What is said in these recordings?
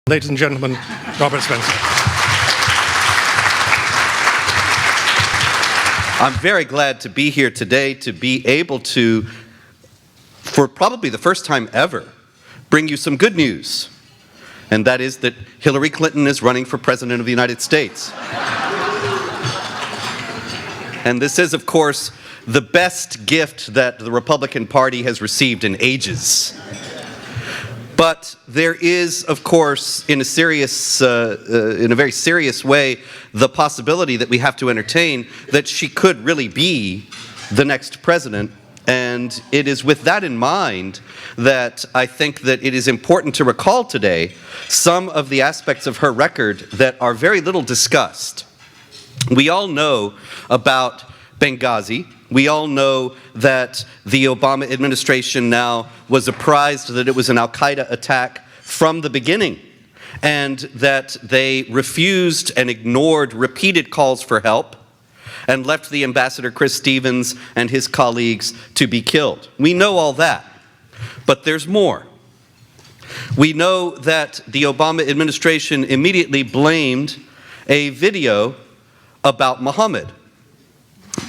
Ladies and gentlemen, Robert Spencer. I'm very glad to be here today to be able to, for probably the first time ever, bring you some good news. And that is that Hillary Clinton is running for President of the United States. And this is, of course, the best gift that the Republican Party has received in ages. But there is, of course, in a very serious way, the possibility that we have to entertain that she could really be the next president. And it is with that in mind that I think that it is important to recall today some of the aspects of her record that are very little discussed. We all know about Benghazi. We all know that the Obama administration now was apprised that it was an al-Qaeda attack from the beginning, and that they refused and ignored repeated calls for help and left the ambassador Chris Stevens and his colleagues to be killed. We know all that, but there's more. We know that the Obama administration immediately blamed a video about Muhammad,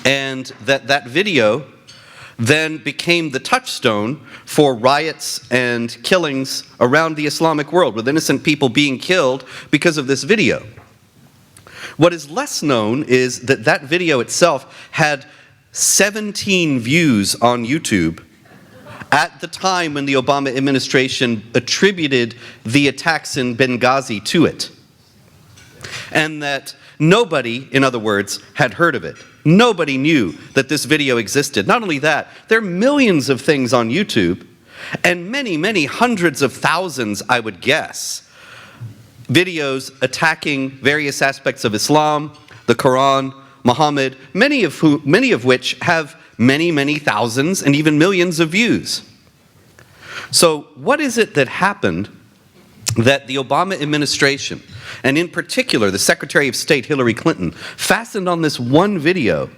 and that video then became the touchstone for riots and killings around the Islamic world, with innocent people being killed because of this video. What is less known is that that video itself had 17 views on YouTube at the time when the Obama administration attributed the attacks in Benghazi to it. And that nobody, in other words, had heard of it. Nobody knew that this video existed. Not only that, there are millions of things on YouTube, and many, many hundreds of thousands, I would guess, videos attacking various aspects of Islam, the Quran, Muhammad, many of which have many, many thousands and even millions of views. So what is it that happened that the Obama administration, and in particular the Secretary of State Hillary Clinton, fastened on this one video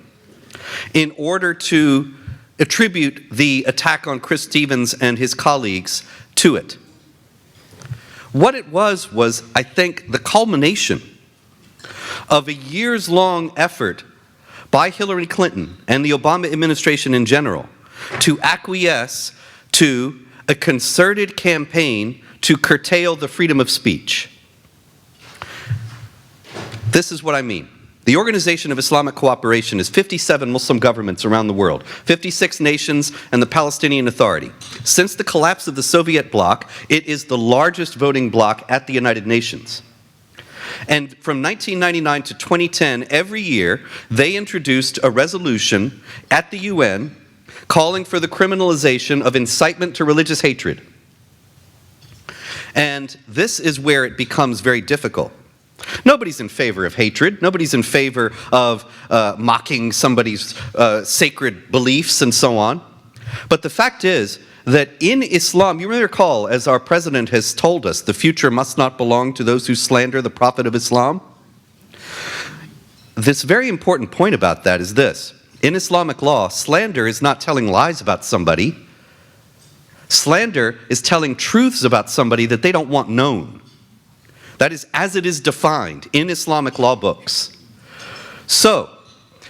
in order to attribute the attack on Chris Stevens and his colleagues to it? What it was, I think, the culmination of a years-long effort by Hillary Clinton and the Obama administration in general to acquiesce to a concerted campaign to curtail the freedom of speech. This is what I mean. The Organization of Islamic Cooperation is 57 Muslim governments around the world, 56 nations, and the Palestinian Authority. Since the collapse of the Soviet bloc, it is the largest voting bloc at the United Nations. And from 1999 to 2010, every year, they introduced a resolution at the UN calling for the criminalization of incitement to religious hatred. And this is where it becomes very difficult. Nobody's in favor of hatred. Nobody's in favor of mocking somebody's sacred beliefs and so on. But the fact is that in Islam, you may recall, as our president has told us, the future must not belong to those who slander the Prophet of Islam. This very important point about that is this. In Islamic law, slander is not telling lies about somebody. Slander is telling truths about somebody that they don't want known. That is as it is defined in Islamic law books. So,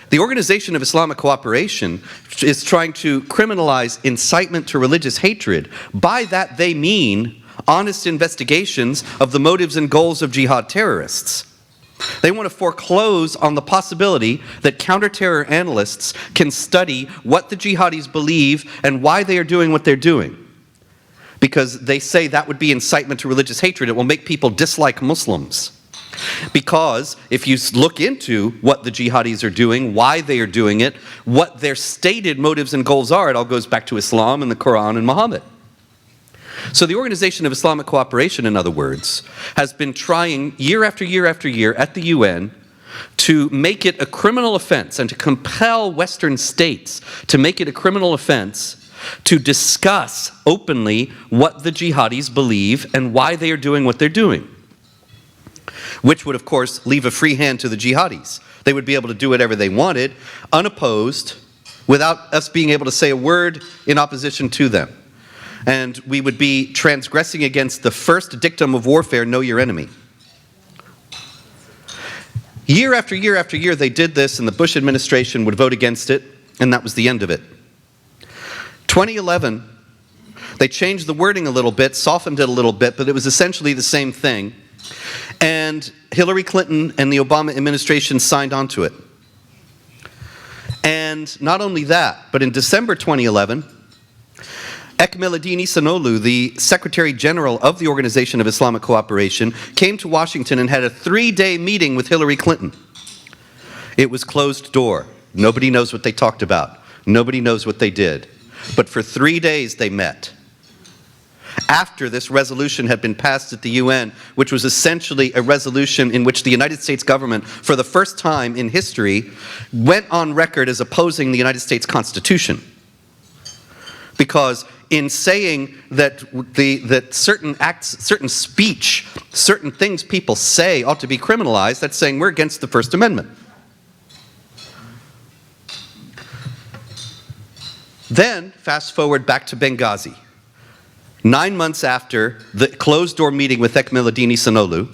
the Organization of Islamic Cooperation is trying to criminalize incitement to religious hatred. By that they mean honest investigations of the motives and goals of jihad terrorists. They want to foreclose on the possibility that counter-terror analysts can study what the jihadis believe and why they are doing what they're doing. Because they say that would be incitement to religious hatred. It will make people dislike Muslims. Because if you look into what the jihadis are doing, why they are doing it, what their stated motives and goals are, it all goes back to Islam and the Quran and Muhammad. So the Organization of Islamic Cooperation, in other words, has been trying year after year after year at the UN to make it a criminal offense and to compel Western states to make it a criminal offense to discuss openly what the jihadis believe and why they are doing what they're doing. Which would, of course, leave a free hand to the jihadis. They would be able to do whatever they wanted, unopposed, without us being able to say a word in opposition to them. and we would be transgressing against the first dictum of warfare, know your enemy. Year after year after year they did this, and the Bush administration would vote against it, and that was the end of it. 2011, they changed the wording a little bit, softened it a little bit, but it was essentially the same thing. And Hillary Clinton and the Obama administration signed on to it. And not only that, but in December 2011, Ekmelettin Ihsanolu, the Secretary General of the Organization of Islamic Cooperation, came to Washington and had a 3-day meeting with Hillary Clinton. It was closed door. Nobody knows what they talked about. Nobody knows what they did. But for 3 days they met. After this resolution had been passed at the UN, which was essentially a resolution in which the United States government, for the first time in history, went on record as opposing the United States Constitution. Because in saying that certain acts, certain speech, certain things people say ought to be criminalized, that's saying we're against the First Amendment. Then, fast forward back to Benghazi. 9 months after the closed-door meeting with Ekmelettin Ihsanolu,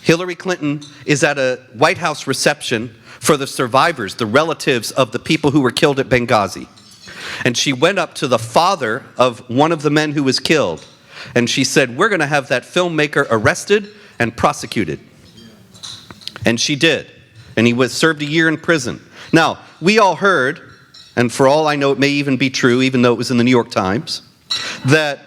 Hillary Clinton is at a White House reception for the survivors, the relatives of the people who were killed at Benghazi. And she went up to the father of one of the men who was killed, and she said, "We're going to have that filmmaker arrested and prosecuted." And she did. And he was served a year in prison. Now, we all heard, and for all I know it may even be true, even though it was in the New York Times, that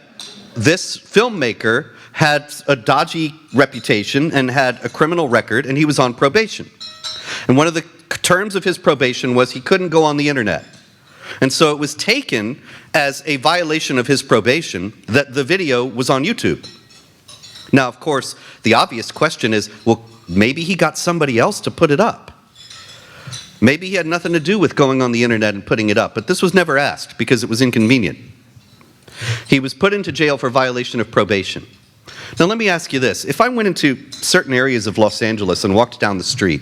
this filmmaker had a dodgy reputation and had a criminal record, and he was on probation. And one of the terms of his probation was he couldn't go on the internet. And so it was taken as a violation of his probation that the video was on YouTube. Now, of course, the obvious question is, well, maybe he got somebody else to put it up. Maybe he had nothing to do with going on the internet and putting it up, but this was never asked because it was inconvenient. He was put into jail for violation of probation. Now let me ask you this. If I went into certain areas of Los Angeles and walked down the street,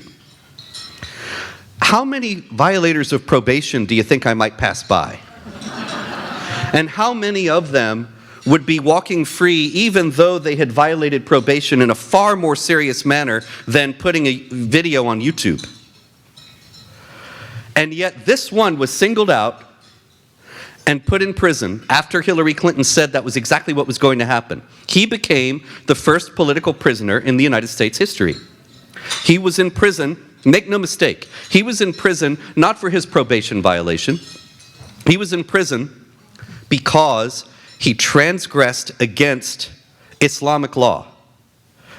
how many violators of probation do you think I might pass by? And how many of them would be walking free even though they had violated probation in a far more serious manner than putting a video on YouTube? And yet this one was singled out and put in prison after Hillary Clinton said that was exactly what was going to happen. He became the first political prisoner in the United States history. He was in prison, make no mistake, he was in prison not for his probation violation. He was in prison because he transgressed against Islamic law,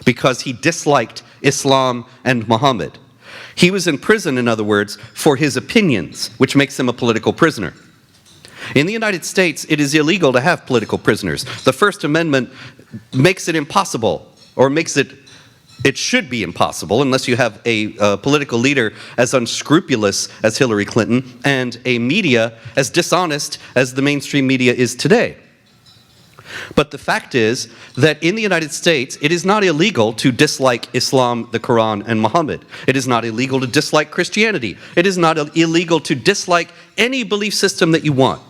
because he disliked Islam and Muhammad. He was in prison, in other words, for his opinions, which makes him a political prisoner. In the United States, it is illegal to have political prisoners. The First Amendment makes it impossible, or makes it should be impossible, unless you have a political leader as unscrupulous as Hillary Clinton and a media as dishonest as the mainstream media is today. But the fact is that in the United States, it is not illegal to dislike Islam, the Quran, and Muhammad. It is not illegal to dislike Christianity. It is not illegal to dislike any belief system that you want.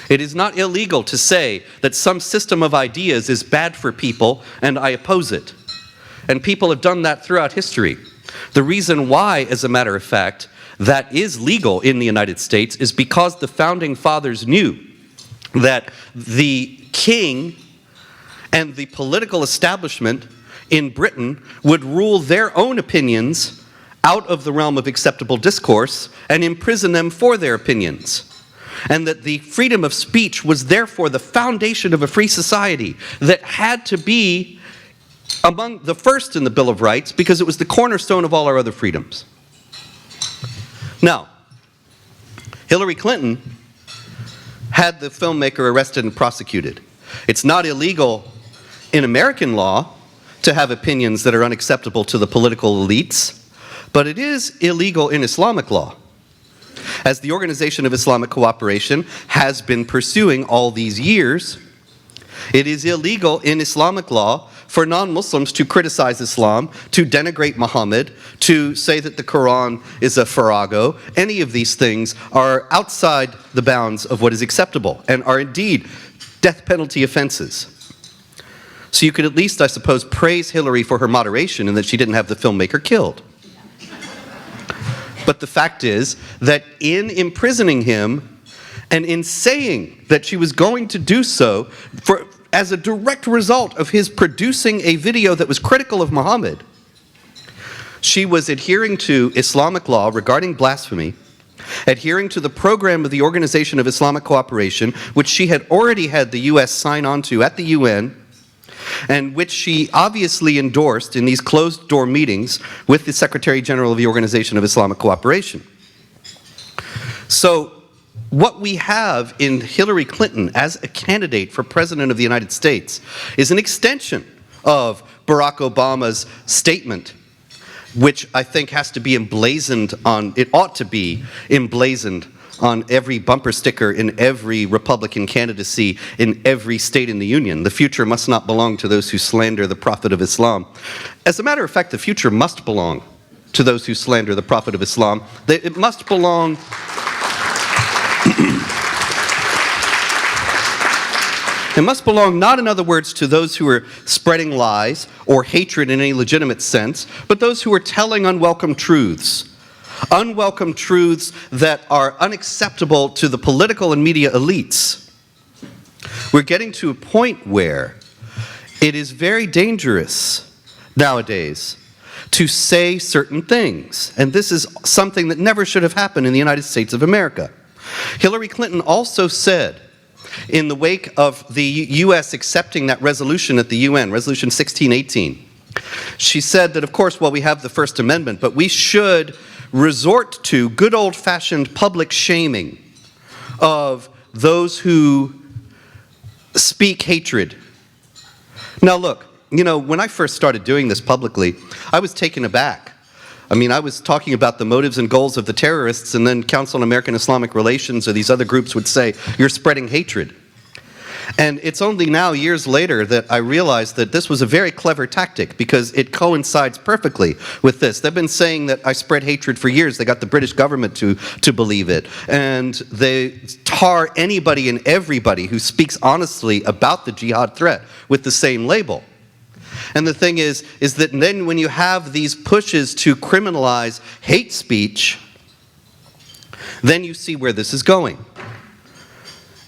It is not illegal to say that some system of ideas is bad for people and I oppose it. And people have done that throughout history. The reason why, as a matter of fact, that is legal in the United States is because the founding fathers knew that the king and the political establishment in Britain would rule their own opinions out of the realm of acceptable discourse and imprison them for their opinions. And that the freedom of speech was therefore the foundation of a free society that had to be among the first in the Bill of Rights because it was the cornerstone of all our other freedoms. Now, Hillary Clinton had the filmmaker arrested and prosecuted. It's not illegal in American law to have opinions that are unacceptable to the political elites, but it is illegal in Islamic law, as the Organization of Islamic Cooperation has been pursuing all these years. It is illegal in Islamic law for non-Muslims to criticize Islam, to denigrate Muhammad, to say that the Quran is a farrago. Any of these things are outside the bounds of what is acceptable and are indeed death penalty offenses. So you could at least, I suppose, praise Hillary for her moderation and that she didn't have the filmmaker killed. But the fact is that in imprisoning him and in saying that she was going to do so as a direct result of his producing a video that was critical of Muhammad, she was adhering to Islamic law regarding blasphemy, adhering to the program of the Organization of Islamic Cooperation, which she had already had the U.S. sign on to at the UN, and which she obviously endorsed in these closed-door meetings with the Secretary General of the Organization of Islamic Cooperation. So what we have in Hillary Clinton as a candidate for President of the United States is an extension of Barack Obama's statement, which I think has to be emblazoned on, it ought to be emblazoned on every bumper sticker in every Republican candidacy in every state in the Union. The future must not belong to those who slander the Prophet of Islam. As a matter of fact, the future must belong to those who slander the Prophet of Islam. It must belong... It must belong not, in other words, to those who are spreading lies or hatred in any legitimate sense, but those who are telling unwelcome truths. Unwelcome truths that are unacceptable to the political and media elites. We're getting to a point where it is very dangerous nowadays to say certain things. And this is something that never should have happened in the United States of America. Hillary Clinton also said, in the wake of the U.S. accepting that resolution at the UN, Resolution 1618, she said that, of course, well, we have the First Amendment, but we should resort to good old-fashioned public shaming of those who speak hatred. Now look, you know, when I first started doing this publicly, I was taken aback. I mean, I was talking about the motives and goals of the terrorists, and then Council on American Islamic Relations or these other groups would say, you're spreading hatred. And it's only now, years later, that I realized that this was a very clever tactic because it coincides perfectly with this. They've been saying that I spread hatred for years. They got the British government to believe it. And they tar anybody and everybody who speaks honestly about the jihad threat with the same label. And the thing is that then when you have these pushes to criminalize hate speech, then you see where this is going.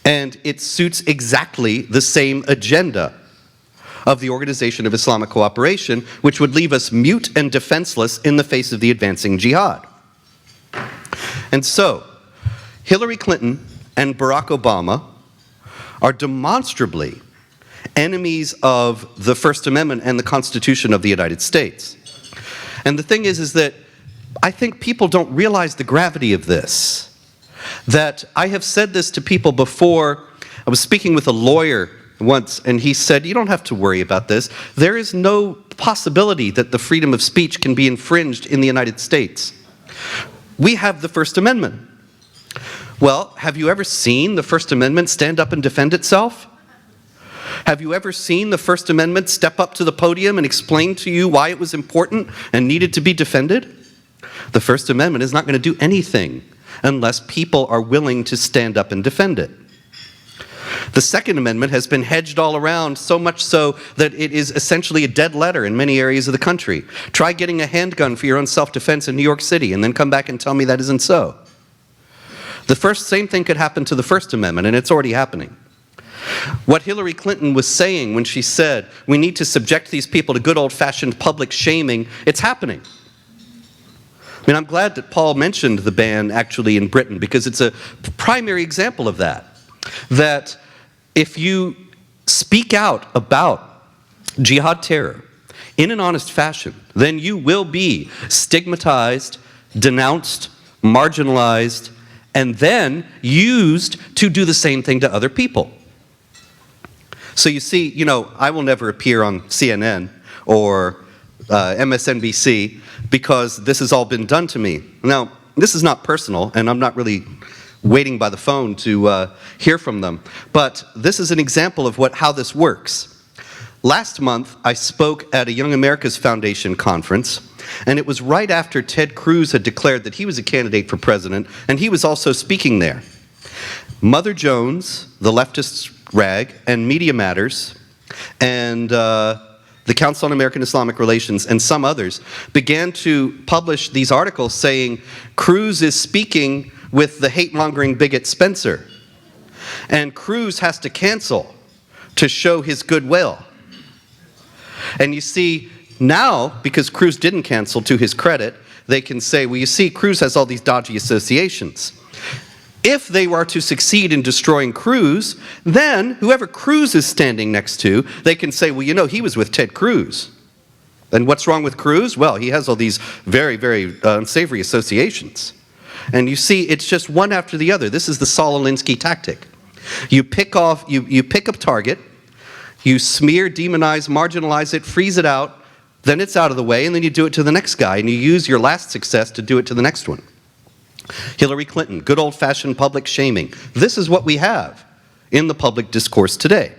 And it suits exactly the same agenda of the Organization of Islamic Cooperation, which would leave us mute and defenseless in the face of the advancing jihad. And so, Hillary Clinton and Barack Obama are demonstrably enemies of the First Amendment and the Constitution of the United States. And the thing is that I think people don't realize the gravity of this. That I have said this to people before. I was speaking with a lawyer once, and he said, you don't have to worry about this. There is no possibility that the freedom of speech can be infringed in the United States. We have the First Amendment. Well, have you ever seen the First Amendment stand up and defend itself? Have you ever seen the First Amendment step up to the podium and explain to you why it was important and needed to be defended? The First Amendment is not going to do anything unless people are willing to stand up and defend it. The Second Amendment has been hedged all around, so much so that it is essentially a dead letter in many areas of the country. Try getting a handgun for your own self-defense in New York City and then come back and tell me that isn't so. Same thing could happen to the First Amendment, and it's already happening. What Hillary Clinton was saying when she said, we need to subject these people to good old-fashioned public shaming, it's happening. I mean, I'm glad that Paul mentioned the ban actually in Britain because it's a primary example of that. That if you speak out about jihad terror in an honest fashion, then you will be stigmatized, denounced, marginalized, and then used to do the same thing to other people. So you see, you know, I will never appear on CNN or MSNBC because this has all been done to me. Now, this is not personal, and I'm not really waiting by the phone to hear from them, but this is an example of how this works. Last month, I spoke at a Young America's Foundation conference, and it was right after Ted Cruz had declared that he was a candidate for president, and he was also speaking there. Mother Jones, the leftist rag, and Media Matters, and the Council on American Islamic Relations, and some others began to publish these articles saying Cruz is speaking with the hate-mongering bigot Spencer, and Cruz has to cancel to show his goodwill. And you see, now, because Cruz didn't cancel, to his credit, they can say, well, you see, Cruz has all these dodgy associations. If they were to succeed in destroying Cruz, then whoever Cruz is standing next to, they can say, well, you know, he was with Ted Cruz. And what's wrong with Cruz? Well, he has all these very, very unsavory associations. And you see, it's just one after the other. This is the Saul Alinsky tactic. You pick a target, you smear, demonize, marginalize it, freeze it out, then it's out of the way, and then you do it to the next guy, and you use your last success to do it to the next one. Hillary Clinton, good old-fashioned public shaming. This is what we have in the public discourse today.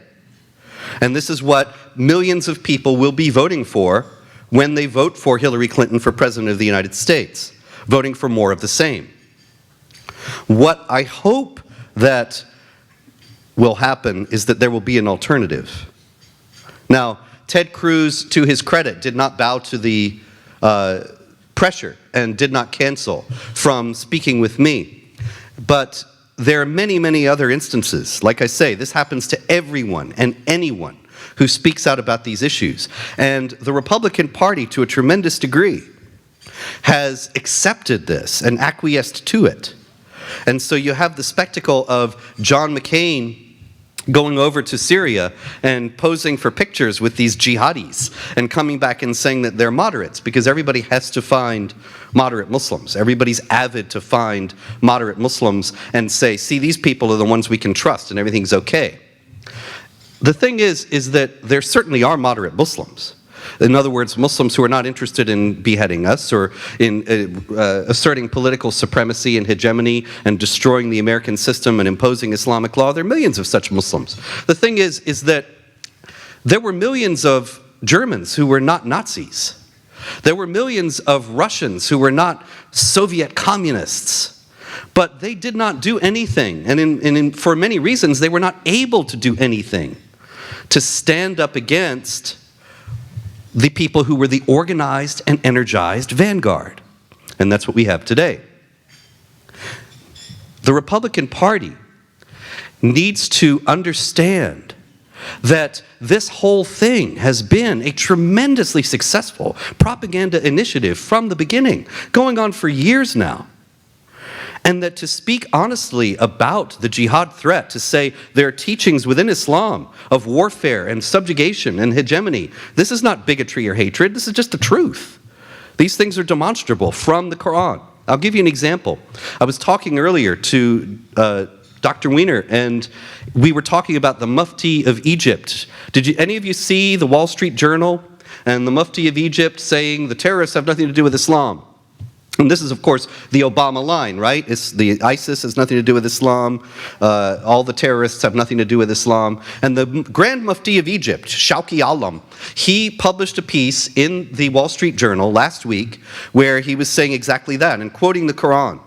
And this is what millions of people will be voting for when they vote for Hillary Clinton for President of the United States, voting for more of the same. What I hope that will happen is that there will be an alternative. Now, Ted Cruz, to his credit, did not bow to the pressure and did not cancel from speaking with me. But there are many, many other instances. Like I say, this happens to everyone and anyone who speaks out about these issues. And the Republican Party, to a tremendous degree, has accepted this and acquiesced to it. And so you have the spectacle of John McCain going over to Syria and posing for pictures with these jihadis and coming back and saying that they're moderates, because everybody has to find moderate Muslims. Everybody's avid to find moderate Muslims and say, see, these people are the ones we can trust and everything's okay. The thing is that there certainly are moderate Muslims. In other words, Muslims who are not interested in beheading us or in asserting political supremacy and hegemony and destroying the American system and imposing Islamic law. There are millions of such Muslims. The thing is that there were millions of Germans who were not Nazis. There were millions of Russians who were not Soviet communists. But they did not do anything, and for many reasons they were not able to do anything to stand up against the people who were the organized and energized vanguard. And that's what we have today. The Republican Party needs to understand that this whole thing has been a tremendously successful propaganda initiative from the beginning, going on for years now. And that to speak honestly about the jihad threat, to say there are teachings within Islam of warfare and subjugation and hegemony, this is not bigotry or hatred, this is just the truth. These things are demonstrable from the Quran. I'll give you an example. I was talking earlier to Dr. Weiner, and we were talking about the Mufti of Egypt. Did any of you see the Wall Street Journal and the Mufti of Egypt saying the terrorists have nothing to do with Islam? And this is, of course, the Obama line, right? The ISIS has nothing to do with Islam. All the terrorists have nothing to do with Islam. And the Grand Mufti of Egypt, Shawki Alam, he published a piece in the Wall Street Journal last week where he was saying exactly that and quoting the Quran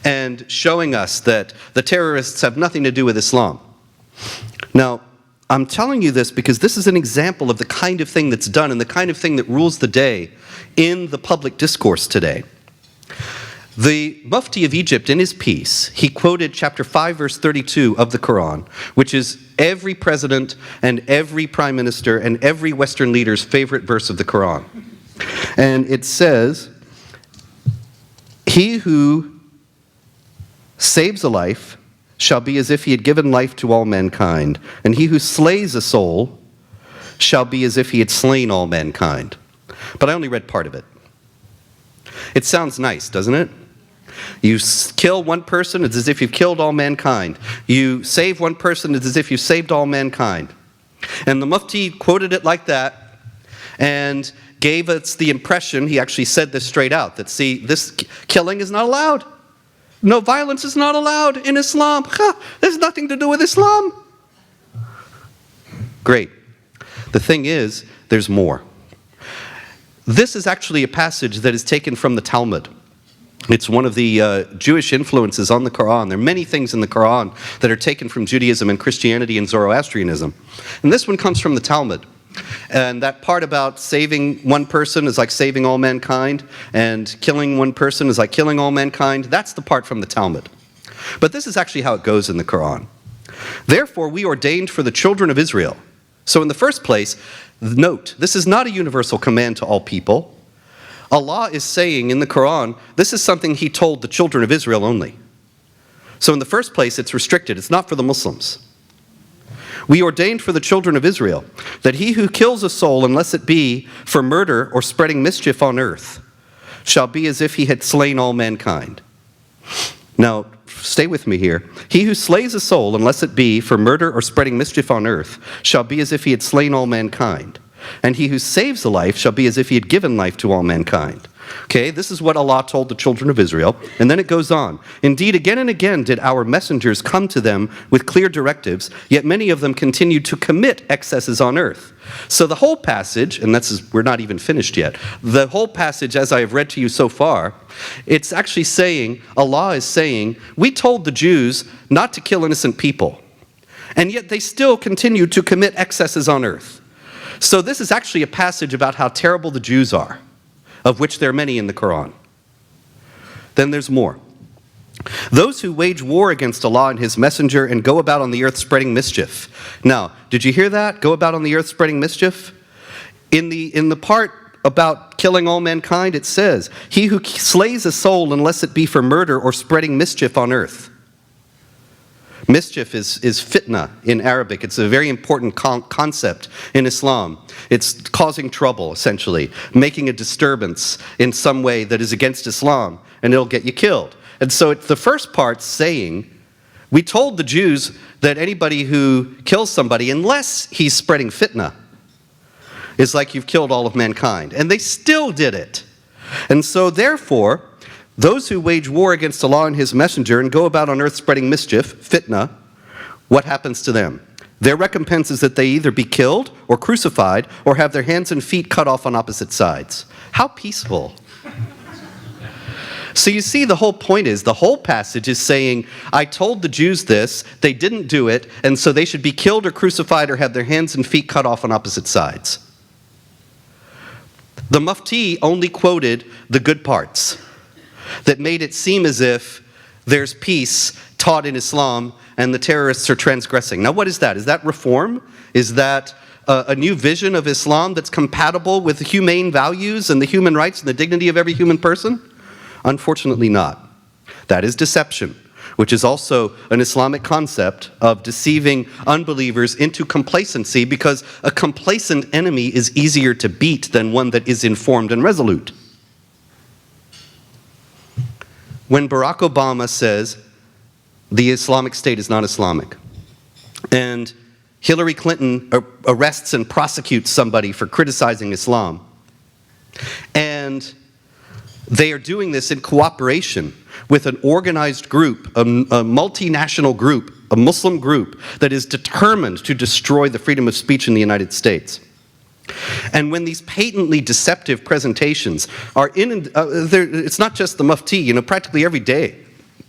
and showing us that the terrorists have nothing to do with Islam. Now, I'm telling you this because this is an example of the kind of thing that's done and the kind of thing that rules the day in the public discourse today. The Mufti of Egypt, in his piece, he quoted chapter 5, verse 32 of the Quran, which is every president and every prime minister and every Western leader's favorite verse of the Quran. And it says, "He who saves a life shall be as if he had given life to all mankind, and he who slays a soul shall be as if he had slain all mankind." But I only read part of it. It sounds nice, doesn't it? You kill one person, it's as if you've killed all mankind. You save one person, it's as if you've saved all mankind. And the Mufti quoted it like that and gave us the impression, he actually said this straight out, that see, this killing is not allowed. No violence is not allowed in Islam. There's nothing to do with Islam. Great. The thing is, there's more. This is actually a passage that is taken from the Talmud. It's one of the Jewish influences on the Quran. There are many things in the Quran that are taken from Judaism and Christianity and Zoroastrianism. And this one comes from the Talmud. And that part about saving one person is like saving all mankind, and killing one person is like killing all mankind, that's the part from the Talmud. But this is actually how it goes in the Quran. Therefore, we ordained for the children of Israel. So in the first place, note, this is not a universal command to all people. Allah is saying in the Quran, this is something He told the children of Israel only. So in the first place, it's restricted. It's not for the Muslims. We ordained for the children of Israel that he who kills a soul, unless it be for murder or spreading mischief on earth, shall be as if he had slain all mankind. Now, stay with me here. He who slays a soul, unless it be for murder or spreading mischief on earth, shall be as if he had slain all mankind. And he who saves a life shall be as if he had given life to all mankind. Okay, this is what Allah told the children of Israel. And then it goes on. Indeed, again and again did our messengers come to them with clear directives, yet many of them continued to commit excesses on earth. So the whole passage, and we're not even finished yet, the whole passage as I have read to you so far, it's actually saying, Allah is saying, we told the Jews not to kill innocent people. And yet they still continue to commit excesses on earth. So this is actually a passage about how terrible the Jews are, of which there are many in the Quran. Then there's more. Those who wage war against Allah and His messenger and go about on the earth spreading mischief. Now, did you hear that? Go about on the earth spreading mischief? In the part about killing all mankind, it says, he who slays a soul unless it be for murder or spreading mischief on earth. Mischief is fitna in Arabic. It's a very important concept in Islam. It's causing trouble, essentially, making a disturbance in some way that is against Islam, and it'll get you killed. And so it's the first part saying, we told the Jews that anybody who kills somebody, unless he's spreading fitna, is like you've killed all of mankind. And they still did it. And so therefore, those who wage war against Allah and His messenger and go about on earth spreading mischief, fitna, what happens to them? Their recompense is that they either be killed or crucified or have their hands and feet cut off on opposite sides. How peaceful. So you see, the whole point is, the whole passage is saying, I told the Jews this, they didn't do it, and so they should be killed or crucified or have their hands and feet cut off on opposite sides. The Mufti only quoted the good parts that made it seem as if there's peace taught in Islam and the terrorists are transgressing. Now what is that? Is that reform? Is that a new vision of Islam that's compatible with the humane values and the human rights and the dignity of every human person? Unfortunately not. That is deception, which is also an Islamic concept of deceiving unbelievers into complacency, because a complacent enemy is easier to beat than one that is informed and resolute. When Barack Obama says the Islamic State is not Islamic, and Hillary Clinton arrests and prosecutes somebody for criticizing Islam, and they are doing this in cooperation with an organized group, a multinational group, a Muslim group that is determined to destroy the freedom of speech in the United States. And when these patently deceptive presentations are it's not just the Mufti, practically every day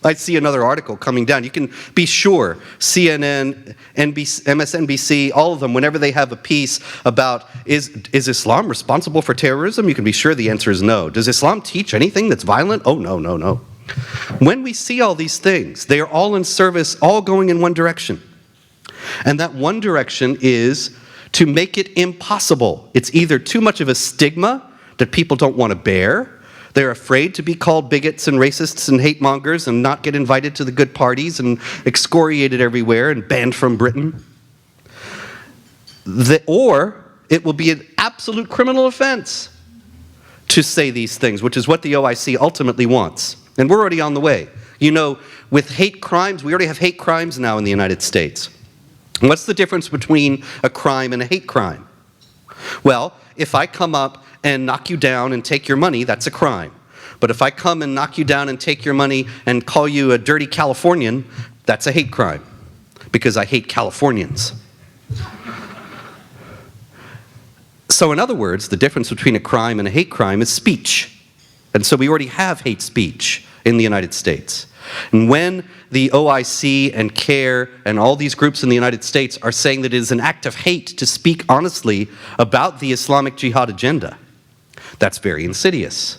I see another article coming down. You can be sure CNN, NBC, MSNBC, all of them, whenever they have a piece about is Islam responsible for terrorism, you can be sure the answer is no. Does Islam teach anything that's violent? Oh, no, no, no. When we see all these things, they are all in service, all going in one direction. And that one direction is to make it impossible. It's either too much of a stigma that people don't want to bear, they're afraid to be called bigots and racists and hate mongers and not get invited to the good parties and excoriated everywhere and banned from Britain. Or it will be an absolute criminal offense to say these things, which is what the OIC ultimately wants. And we're already on the way. With hate crimes, we already have hate crimes now in the United States. What's the difference between a crime and a hate crime? Well, if I come up and knock you down and take your money, that's a crime. But if I come and knock you down and take your money and call you a dirty Californian, that's a hate crime, because I hate Californians. So in other words, the difference between a crime and a hate crime is speech. And so we already have hate speech in the United States. And when the OIC and CARE and all these groups in the United States are saying that it is an act of hate to speak honestly about the Islamic Jihad agenda, that's very insidious.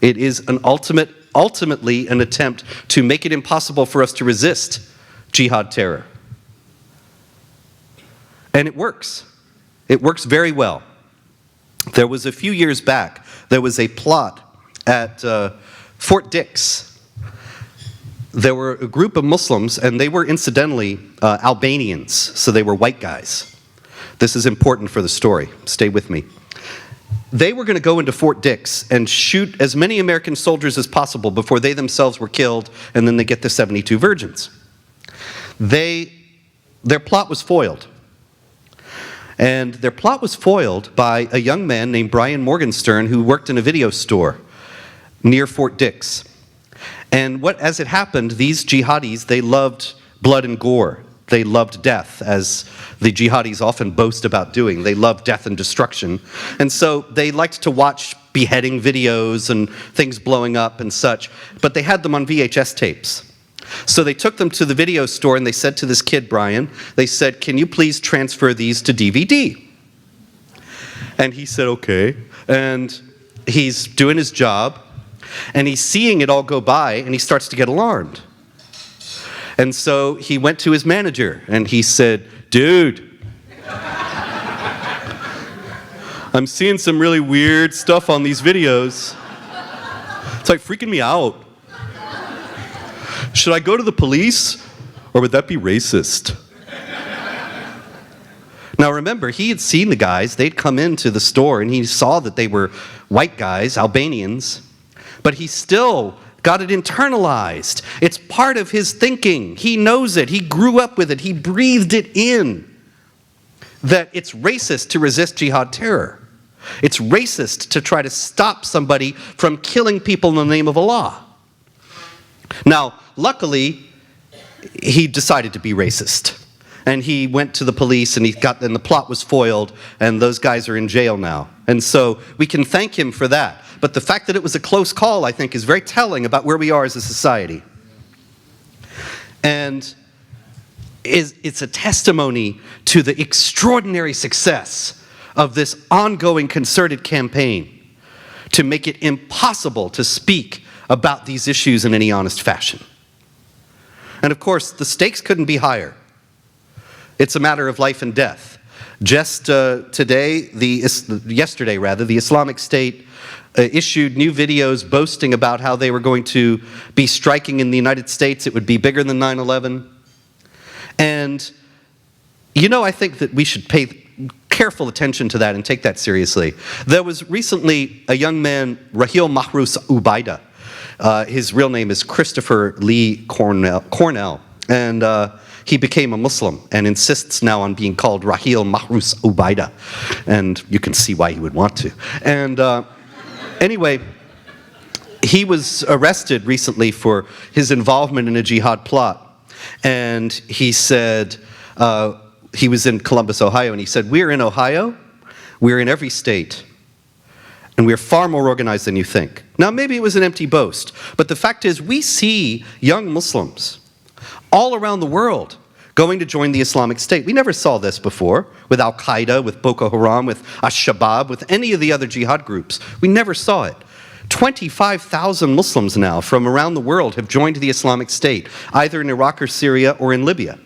It is ultimately an attempt to make it impossible for us to resist jihad terror. And it works. It works very well. There was a few years back, there was a plot at Fort Dix. There were a group of Muslims, and they were incidentally Albanians, so they were white guys. This is important for the story. Stay with me. They were going to go into Fort Dix and shoot as many American soldiers as possible before they themselves were killed, and then they get the 72 virgins. Their plot was foiled. And their plot was foiled by a young man named Brian Morgenstern who worked in a video store near Fort Dix. And as it happened, these jihadis, they loved blood and gore. They loved death, as the jihadis often boast about doing. They loved death and destruction. And so they liked to watch beheading videos and things blowing up and such, but they had them on VHS tapes. So they took them to the video store and they said to this kid, Brian, they said, "Can you please transfer these to DVD?" And he said, okay. And he's doing his job. And he's seeing it all go by, and he starts to get alarmed. And so he went to his manager, and he said, "Dude, I'm seeing some really weird stuff on these videos. It's like freaking me out. Should I go to the police, or would that be racist?" Now remember, he had seen the guys. They'd come into the store, and he saw that they were white guys, Albanians. But he still got it internalized. It's part of his thinking. He knows it. He grew up with it. He breathed it in. That it's racist to resist jihad terror. It's racist to try to stop somebody from killing people in the name of Allah. Now, luckily, he decided to be racist. And he went to the police, and the plot was foiled, and those guys are in jail now. And so we can thank him for that. But the fact that it was a close call, I think, is very telling about where we are as a society. And it's a testimony to the extraordinary success of this ongoing concerted campaign to make it impossible to speak about these issues in any honest fashion. And of course, the stakes couldn't be higher. It's a matter of life and death. Just yesterday, the Islamic State issued new videos boasting about how they were going to be striking in the United States. It would be bigger than 9/11. And, I think that we should pay careful attention to that and take that seriously. There was recently a young man, Rahil Mahrous Ubaida. His real name is Christopher Lee Cornell. And he became a Muslim and insists now on being called Rahil Mahrous Ubaida. And you can see why he would want to. And anyway, he was arrested recently for his involvement in a jihad plot. And he said, he was in Columbus, Ohio, and he said, "We're in Ohio, we're in every state, and we're far more organized than you think." Now, maybe it was an empty boast, but the fact is we see young Muslims all around the world going to join the Islamic State. We never saw this before with Al-Qaeda, with Boko Haram, with Ash-Shabaab, with any of the other jihad groups. We never saw it. 25,000 Muslims now from around the world have joined the Islamic State, either in Iraq or Syria or in Libya.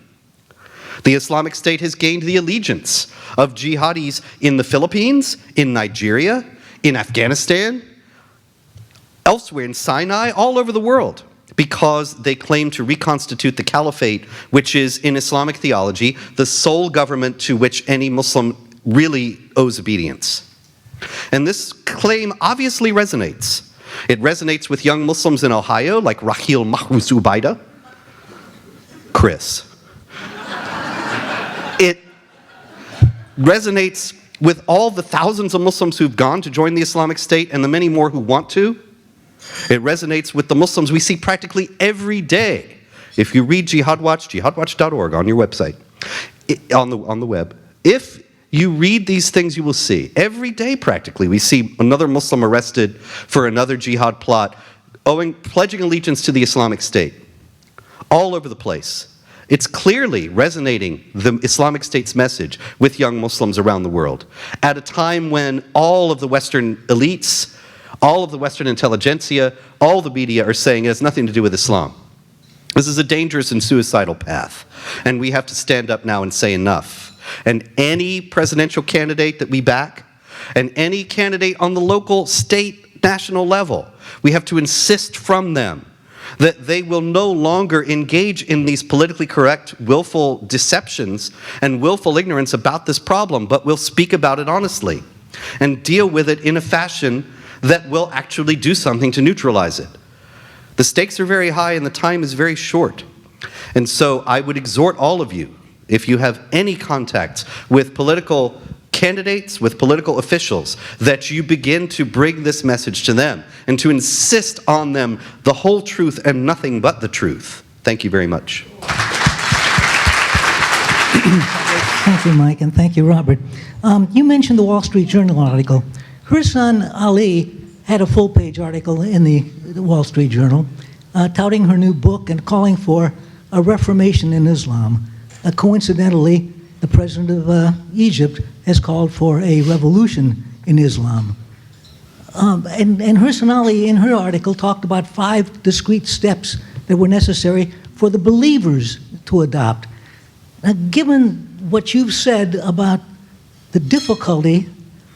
The Islamic State has gained the allegiance of jihadis in the Philippines, in Nigeria, in Afghanistan, elsewhere in Sinai, all over the world, because they claim to reconstitute the caliphate, which is, in Islamic theology, the sole government to which any Muslim really owes obedience. And this claim obviously resonates. It resonates with young Muslims in Ohio, like Rahil Mahrous Ubaida. Chris. It resonates with all the thousands of Muslims who've gone to join the Islamic State and the many more who want to. It resonates with the Muslims we see practically every day. If you read Jihad Watch, jihadwatch.org on your website, on the web. If you read these things, you will see. Every day, practically, we see another Muslim arrested for another jihad plot, pledging allegiance to the Islamic State. All over the place. It's clearly resonating, the Islamic State's message, with young Muslims around the world. At a time when all of the Western elites, all of the Western intelligentsia, all the media are saying it has nothing to do with Islam. This is a dangerous and suicidal path. And we have to stand up now and say enough. And any presidential candidate that we back, and any candidate on the local, state, national level, we have to insist from them that they will no longer engage in these politically correct, willful deceptions and willful ignorance about this problem, but will speak about it honestly and deal with it in a fashion that will actually do something to neutralize it. The stakes are very high and the time is very short. And so I would exhort all of you, if you have any contacts with political candidates, with political officials, that you begin to bring this message to them and to insist on them the whole truth and nothing but the truth. Thank you very much. Thank you, Mike, and thank you, Robert. You mentioned the Wall Street Journal article. Hirsan Ali had a full-page article in the Wall Street Journal touting her new book and calling for a reformation in Islam. Coincidentally, the president of Egypt has called for a revolution in Islam. And Hirsan Ali, in her article, talked about 5 discrete steps that were necessary for the believers to adopt. Now, given what you've said about the difficulty,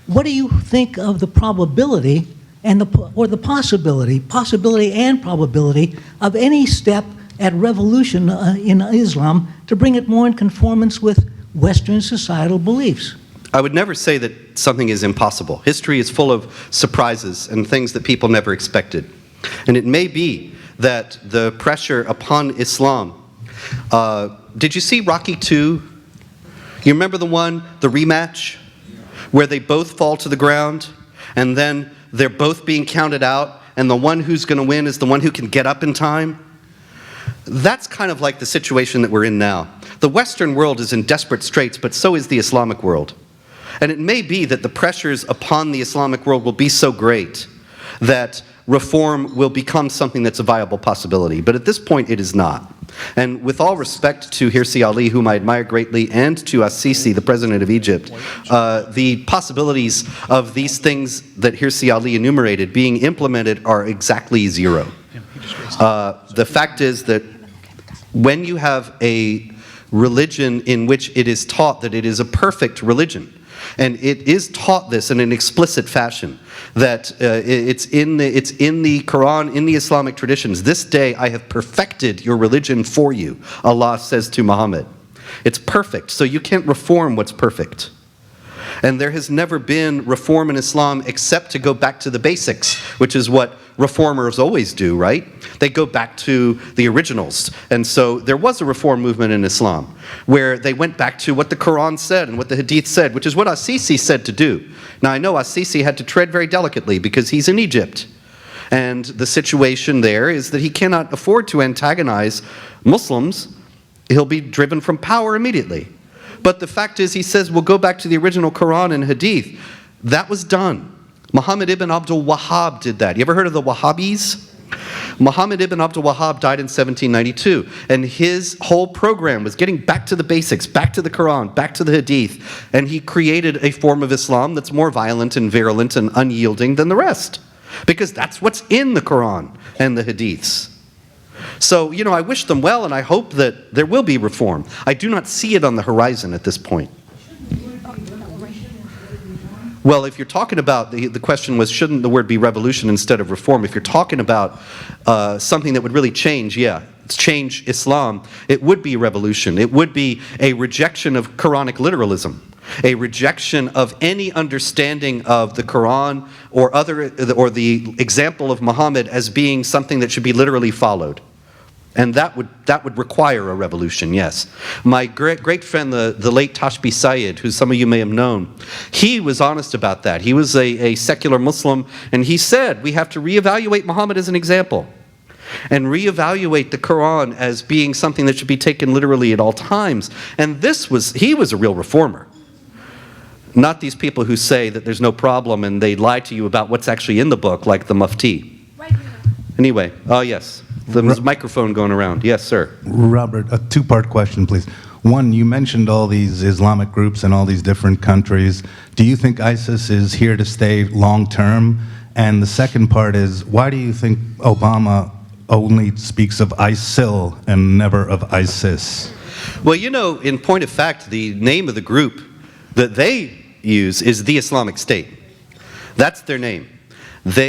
what do you think of the probability and or the possibility and probability of any step at revolution in Islam to bring it more in conformance with Western societal beliefs? I would never say that something is impossible. History is full of surprises and things that people never expected. And it may be that the pressure upon Islam, did you see Rocky II? You remember the rematch, where they both fall to the ground, and then they're both being counted out, and the one who's going to win is the one who can get up in time? That's kind of like the situation that we're in now. The Western world is in desperate straits, but so is the Islamic world. And it may be that the pressures upon the Islamic world will be so great that reform will become something that's a viable possibility. But at this point, it is not. And with all respect to Hirsi Ali, whom I admire greatly, and to As-Sisi, the president of Egypt, the possibilities of these things that Hirsi Ali enumerated being implemented are exactly zero. The fact is that when you have a religion in which it is taught that it is a perfect religion, and it is taught this in an explicit fashion, that it's in the Quran, in the Islamic traditions. This day I have perfected your religion for you, Allah says to Muhammad. It's perfect, so you can't reform what's perfect. And there has never been reform in Islam except to go back to the basics, which is what reformers always do, right? They go back to the originals. And so there was a reform movement in Islam where they went back to what the Quran said and what the Hadith said, which is what As-Sisi said to do. Now I know As-Sisi had to tread very delicately because he's in Egypt. And the situation there is that he cannot afford to antagonize Muslims. He'll be driven from power immediately. But the fact is, he says, we'll go back to the original Quran and Hadith. That was done. Muhammad ibn Abdul Wahhab did that. You ever heard of the Wahhabis? Muhammad ibn Abdul Wahhab died in 1792, and his whole program was getting back to the basics, back to the Quran, back to the Hadith, and he created a form of Islam that's more violent and virulent and unyielding than the rest, because that's what's in the Quran and the Hadiths. So, you know, I wish them well, and I hope that there will be reform. I do not see it on the horizon at this point. Well, if you're talking about, the question was, shouldn't the word be revolution instead of reform? If you're talking about something that would really change, change Islam, it would be revolution. It would be a rejection of Quranic literalism, a rejection of any understanding of the Quran or the example of Muhammad as being something that should be literally followed. And that would require a revolution, yes. My great friend, the late Tashbi Sayyid, who some of you may have known, he was honest about that. He was a secular Muslim, and he said, we have to reevaluate Muhammad as an example, and reevaluate the Quran as being something that should be taken literally at all times. And he was a real reformer. Not these people who say that there's no problem and they lie to you about what's actually in the book, like the Mufti. Right here. Anyway, oh yes, there's a microphone going around. Yes, sir. Robert, a two-part question, please. One, you mentioned all these Islamic groups in all these different countries. Do you think ISIS is here to stay long-term? And the second part is, why do you think Obama only speaks of ISIL and never of ISIS? Well, you know, in point of fact, the name of the group that they use is the Islamic State. That's their name.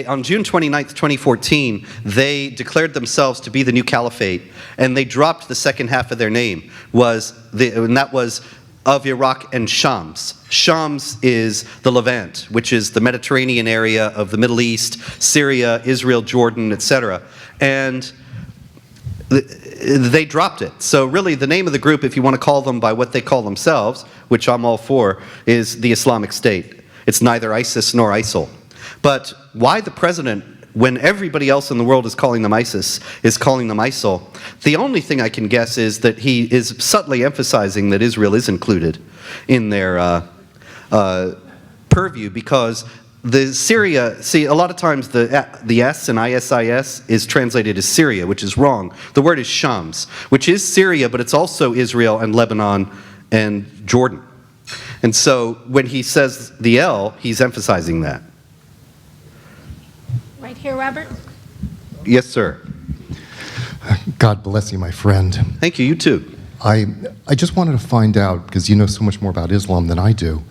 On June 29th, 2014, they declared themselves to be the new caliphate, and they dropped the second half of their name, and that was of Iraq and Shams. Shams is the Levant, which is the Mediterranean area of the Middle East, Syria, Israel, Jordan, etc. And they dropped it. So really the name of the group, if you want to call them by what they call themselves, which I'm all for, is the Islamic State. It's neither ISIS nor ISIL. But why the president, when everybody else in the world is calling them ISIS, is calling them ISIL, the only thing I can guess is that he is subtly emphasizing that Israel is included in their purview, because the Syria, see, a lot of times the S in ISIS is translated as Syria, which is wrong. The word is Shams, which is Syria, but it's also Israel and Lebanon and Jordan. And so when he says the L, he's emphasizing that. Right here, Robert. Yes, sir. God bless you, my friend. Thank you, you too. I just wanted to find out, because you know so much more about Islam than I do.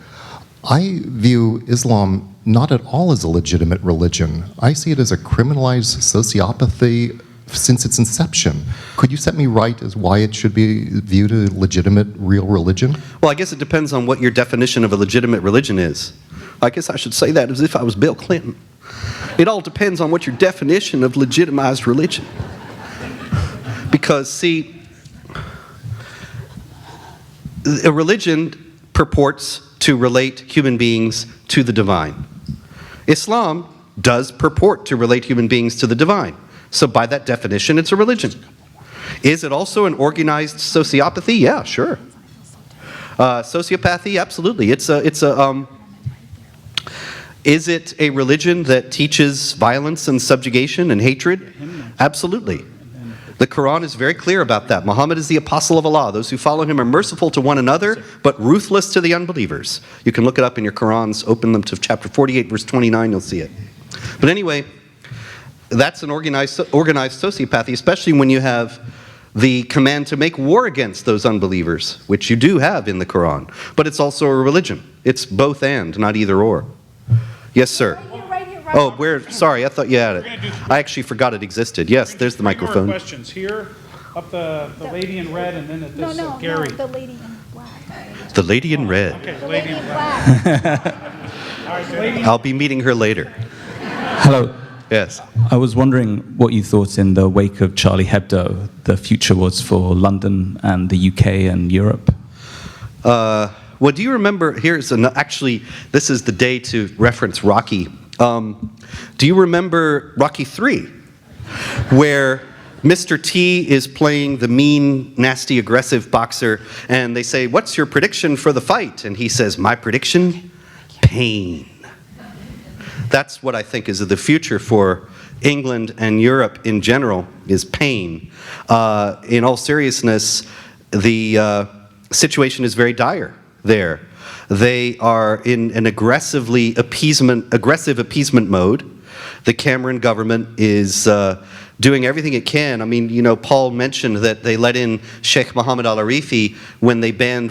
I view Islam not at all as a legitimate religion. I see it as a criminalized sociopathy since its inception. Could you set me right as why it should be viewed as a legitimate, real religion? Well, I guess it depends on what your definition of a legitimate religion is. I guess I should say that as if I was Bill Clinton. It all depends on what your definition of legitimized religion. Because, see, a religion purports to relate human beings to the divine. Islam does purport to relate human beings to the divine. So by that definition, it's a religion. Is it also an organized sociopathy? Yeah, sure. Sociopathy, absolutely. Is it a religion that teaches violence and subjugation and hatred? Absolutely. The Quran is very clear about that. Muhammad is the apostle of Allah. Those who follow him are merciful to one another, but ruthless to the unbelievers. You can look it up in your Qurans. Open them to chapter 48, verse 29. You'll see it. But anyway, that's an organized sociopathy, especially when you have the command to make war against those unbelievers, which you do have in the Quran. But it's also a religion. It's both and, not either or. Yes, sir. Right here, Oh, sorry, I thought you had it. I actually forgot it existed. Yes, there's the Three more microphone. questions here, up the lady in red, and then at this Gary. No, the lady in black. The lady in red. Okay, The lady lady in in black. black. All right, lady. I'll be meeting her later. Hello. Yes. I was wondering what you thought in the wake of Charlie Hebdo, the future was for London and the UK and Europe. Well, do you remember, actually, this is the day to reference Rocky. Do you remember Rocky 3, where Mr. T is playing the mean, nasty, aggressive boxer, and they say, "What's your prediction for the fight?" And he says, "My prediction? Pain." That's what I think is the future for England and Europe in general, is pain. In all seriousness, the situation is very dire there. They are in an aggressive appeasement mode. The Cameron government is doing everything it can. I mean, you know, Paul mentioned that they let in Sheikh Mohammed Al-Arifi when they banned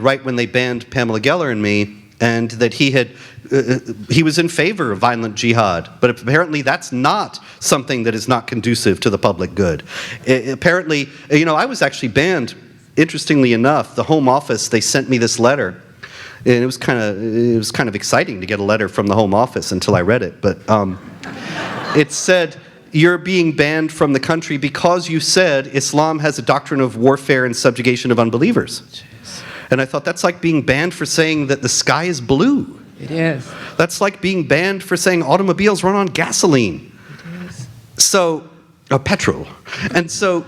Pamela Geller and me, and that he was in favor of violent jihad. But apparently that's not something that is not conducive to the public good. Apparently, you know, I was actually banned. Interestingly enough, the Home Office, they sent me this letter. And it was kind of exciting to get a letter from the Home Office until I read it. But it said, "You're being banned from the country because you said Islam has a doctrine of warfare and subjugation of unbelievers." Jeez. And I thought, that's like being banned for saying that the sky is blue. It is. That's like being banned for saying automobiles run on gasoline. It is. So, petrol. And so,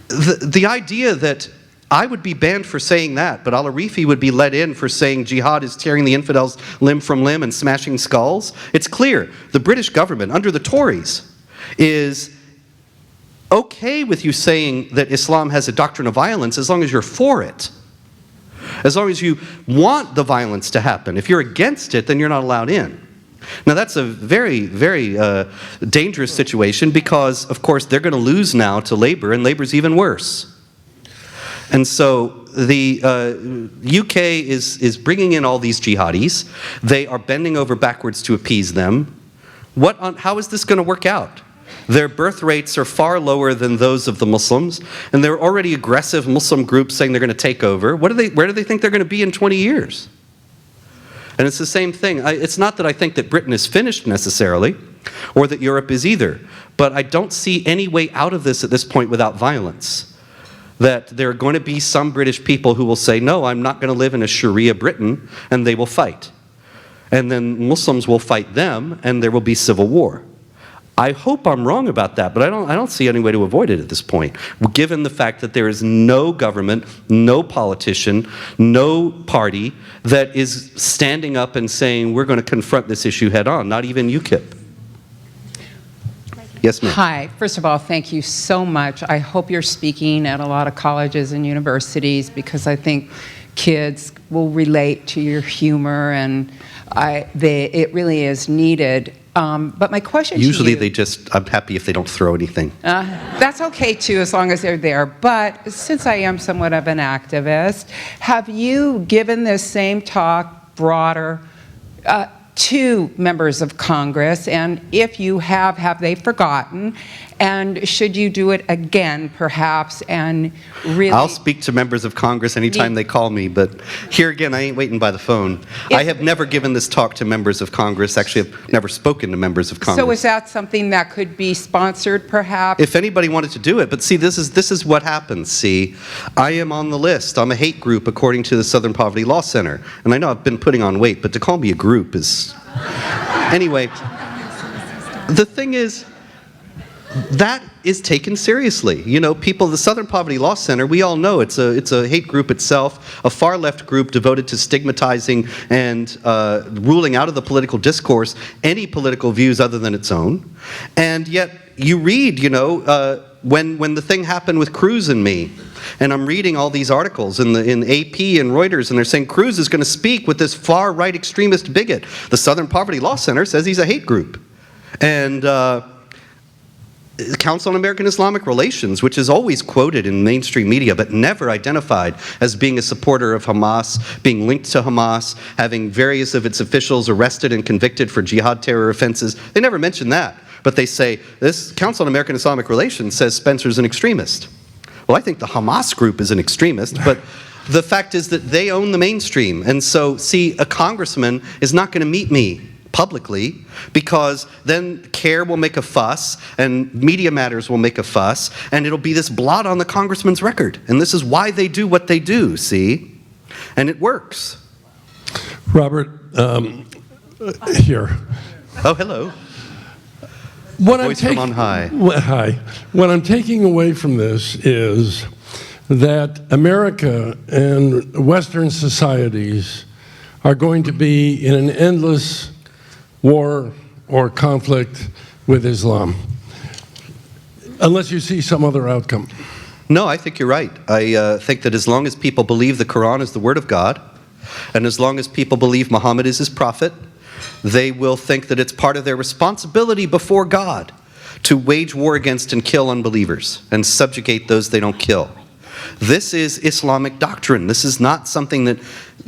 the idea that I would be banned for saying that, but Al-Arifi would be let in for saying jihad is tearing the infidels limb from limb and smashing skulls. It's clear the British government, under the Tories, is okay with you saying that Islam has a doctrine of violence as long as you're for it. As long as you want the violence to happen. If you're against it, then you're not allowed in. Now that's a very, very dangerous situation because, of course, they're going to lose now to Labour, and Labour's even worse. And so the UK is bringing in all these jihadis. They are bending over backwards to appease them. How is this going to work out? Their birth rates are far lower than those of the Muslims, and they're already aggressive Muslim groups saying they're going to take over. Where do they think they're going to be in 20 years? And it's the same thing. It's not that I think that Britain is finished necessarily, or that Europe is either, but I don't see any way out of this at this point without violence. That there are going to be some British people who will say, no, I'm not going to live in a Sharia Britain, and they will fight. And then Muslims will fight them, and there will be civil war. I hope I'm wrong about that, but I don't see any way to avoid it at this point, given the fact that there is no government, no politician, no party that is standing up and saying we're going to confront this issue head on, not even UKIP. Yes, ma'am. Hi. First of all, thank you so much. I hope you're speaking at a lot of colleges and universities because I think kids will relate to your humor, and it really is needed. But my question Usually to you... I'm happy if they don't throw anything. That's okay too, as long as they're there. But since I am somewhat of an activist, have you given this same talk broader to members of Congress? And if you have they forgotten? And should you do it again, perhaps, and really... I'll speak to members of Congress anytime they call me, but here again, I ain't waiting by the phone. I have never given this talk to members of Congress. Actually, I've never spoken to members of Congress. So is that something that could be sponsored, perhaps? If anybody wanted to do it, but see, this is what happens, see. I am on the list. I'm a hate group according to the Southern Poverty Law Center. And I know I've been putting on weight, but to call me a group is... Anyway, the thing is, that is taken seriously. You know, people, the Southern Poverty Law Center, we all know it's a hate group itself, a far-left group devoted to stigmatizing and ruling out of the political discourse any political views other than its own. And yet, you read, you know, when the thing happened with Cruz and me, and I'm reading all these articles in AP and Reuters, and they're saying Cruz is going to speak with this far-right extremist bigot. The Southern Poverty Law Center says he's a hate group. And Council on American Islamic Relations, which is always quoted in mainstream media but never identified as being a supporter of Hamas, being linked to Hamas, having various of its officials arrested and convicted for jihad terror offenses. They never mention that, but they say, this Council on American Islamic Relations says Spencer's an extremist. Well, I think the Hamas group is an extremist, but the fact is that they own the mainstream. And so, see, a congressman is not going to meet me publicly, because then CARE will make a fuss, and Media Matters will make a fuss, and it'll be this blot on the congressman's record. And this is why they do what they do, see? And it works. Robert, here. Oh, hello. Voice from on high. Hi. What I'm taking away from this is that America and Western societies are going to be in an endless war or conflict with Islam, unless you see some other outcome. No, I think you're right. I think that as long as people believe the Quran is the word of God, and as long as people believe Muhammad is his prophet, they will think that it's part of their responsibility before God to wage war against and kill unbelievers and subjugate those they don't kill. This is Islamic doctrine. This is not something that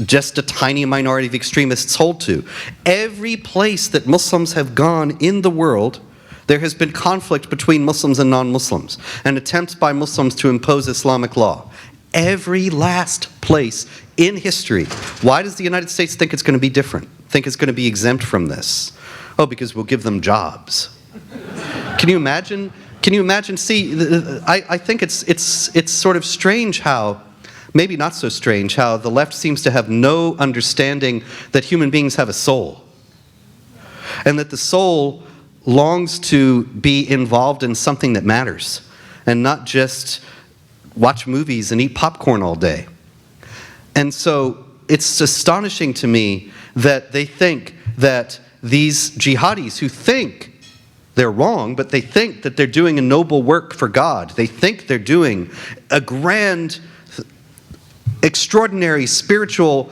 just a tiny minority of extremists hold to. Every place that Muslims have gone in the world, there has been conflict between Muslims and non-Muslims, and attempts by Muslims to impose Islamic law. Every last place in history. Why does the United States think it's going to be different? Think it's going to be exempt from this? Oh, because we'll give them jobs. Can you imagine? Can you imagine? See, I think it's sort of strange how, maybe not so strange, how the left seems to have no understanding that human beings have a soul. And that the soul longs to be involved in something that matters, and not just watch movies and eat popcorn all day. And so it's astonishing to me that they think that these jihadis who think they're wrong, but they think that they're doing a noble work for God. They think they're doing a grand, extraordinary spiritual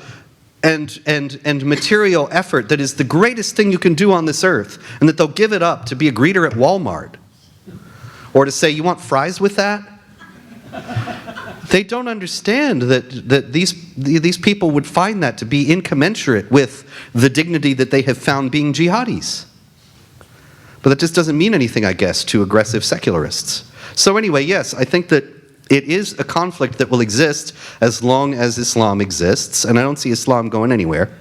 and material effort that is the greatest thing you can do on this earth, and that they'll give it up to be a greeter at Walmart. Or to say, you want fries with that? They don't understand that these people would find that to be incommensurate with the dignity that they have found being jihadis. But that just doesn't mean anything, I guess, to aggressive secularists. So anyway, yes, I think that it is a conflict that will exist as long as Islam exists, and I don't see Islam going anywhere.